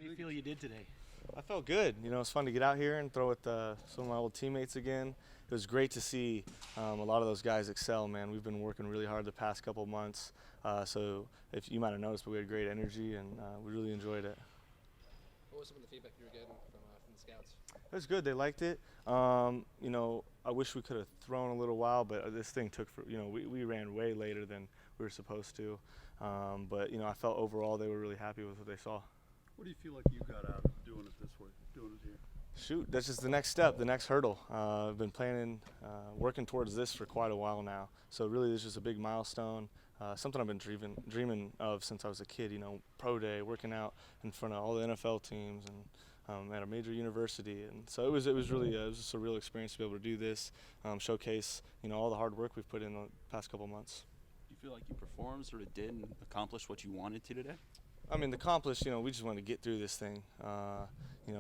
do you feel you did today? I felt good. You know, it's fun to get out here and throw with some of my old teammates again. It was great to see a lot of those guys excel, man. We've been working really hard the past couple of months. So if you might have noticed, but we had great energy and we really enjoyed it. What was some of the feedback you were getting from the scouts? It was good. They liked it. You know, I wish we could have thrown a little while, but this thing took for, you know, we ran way later than we were supposed to. But, you know, I felt overall they were really happy with what they saw. What do you feel like you got out of doing it this way, doing it here? Shoot, that's just the next step, the next hurdle. I've been planning, working towards this for quite a while now. So really, this is just a big milestone. Something I've been dreaming of since I was a kid. You know, pro day, working out in front of all the NFL teams and at a major university. And so it was really it was just a real experience to be able to do this, showcase all the hard work we've put in the past couple months. Do you feel like you performed, sort of did, and accomplished what you wanted to today? I mean, accomplished, we just want to get through this thing,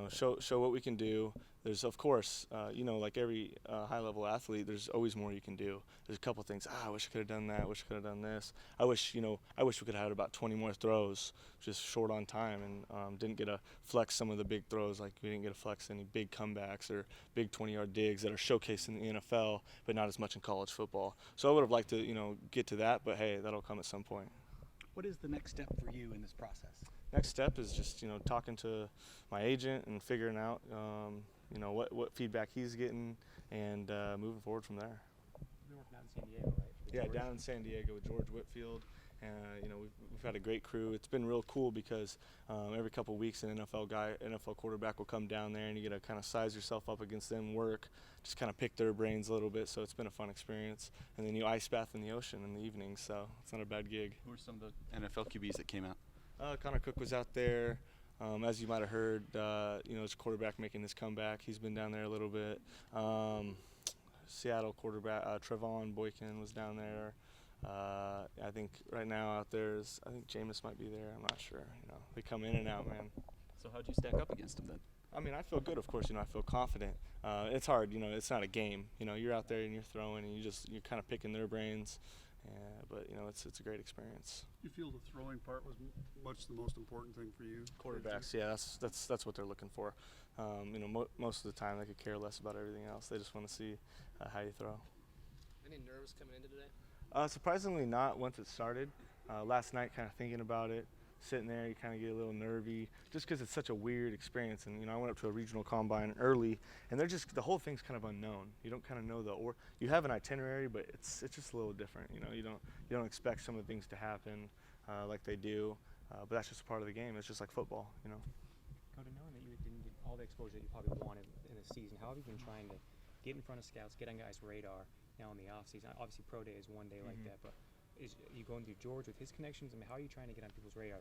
show what we can do. There's, of course, like every high-level athlete, there's always more you can do. There's a couple things, I wish I could have done that, I wish I could have done this. I wish we could have had about 20 more throws, just short on time, and didn't get to flex some of the big throws, like we didn't get to flex any big comebacks or big 20-yard digs that are showcased in the NFL, but not as much in college football. So I would have liked to, get to that, but hey, that'll come at some point. What is the next step for you in this process? Next step is just talking to my agent and figuring out what feedback he's getting and moving forward from there. You've been working out in San Diego, right? Yeah, down in San Diego with George Whitfield. We've had a great crew. It's been real cool because every couple of weeks an NFL quarterback will come down there and you get to kind of size yourself up against them, work, just kind of pick their brains a little bit. So it's been a fun experience. And then you ice bath in the ocean in the evenings, so it's not a bad gig. Who were some of the NFL QBs that came out? Connor Cook was out there. As you might have heard, his quarterback making his comeback. He's been down there a little bit. Seattle quarterback Trevon Boykin was down there. I think right now out there I think Jameis might be there. I'm not sure. They come in and out, man. So how'd you stack up against them then? I mean, I feel good, of course. I feel confident. It's hard. It's not a game. You're out there and you're throwing and you're kind of picking their brains. But it's a great experience. You feel the throwing part was much the most important thing for you? Quarterbacks, yeah, that's what they're looking for. Most of the time they could care less about everything else. They just want to see how you throw. Any nerves coming into today? Surprisingly not once it started. Last night kind of thinking about it, sitting there, you kind of get a little nervy just because it's such a weird experience. And, I went up to a regional combine early, and the whole thing's kind of unknown. You don't kind of know you have an itinerary, but it's just a little different. You don't expect some of the things to happen like they do, but that's just a part of the game. It's just like football, Dakota, knowing that you didn't get all the exposure that you probably wanted in the season, how have you been trying to get in front of scouts, get on guys' radar now in the offseason? Obviously, pro day is one day like that, but are you going through George with his connections? I mean, how are you trying to get on people's radar?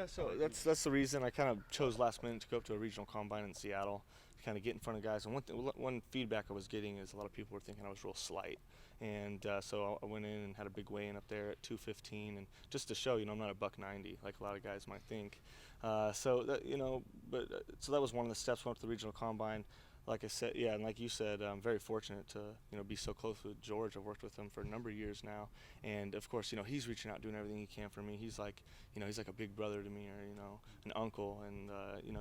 So that's the reason I kind of chose last minute to go up to a regional combine in Seattle to kind of get in front of guys. And one feedback I was getting is a lot of people were thinking I was real slight. And so I went in and had a big weigh-in up there at 215, and just to show, I'm not a $190 like a lot of guys might think. So that was one of the steps. Went up to the regional combine. Like I said, yeah, and like you said, I'm very fortunate to be so close with George. I've worked with him for a number of years now, and of course, he's reaching out, doing everything he can for me. He's like a big brother to me, or an uncle, and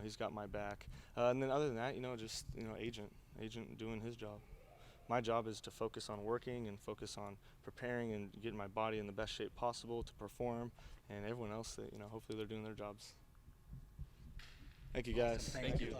he's got my back. And then other than that, just agent doing his job. My job is to focus on working and focus on preparing and getting my body in the best shape possible to perform, and everyone else, hopefully they're doing their jobs. Thank you, guys. Thank you.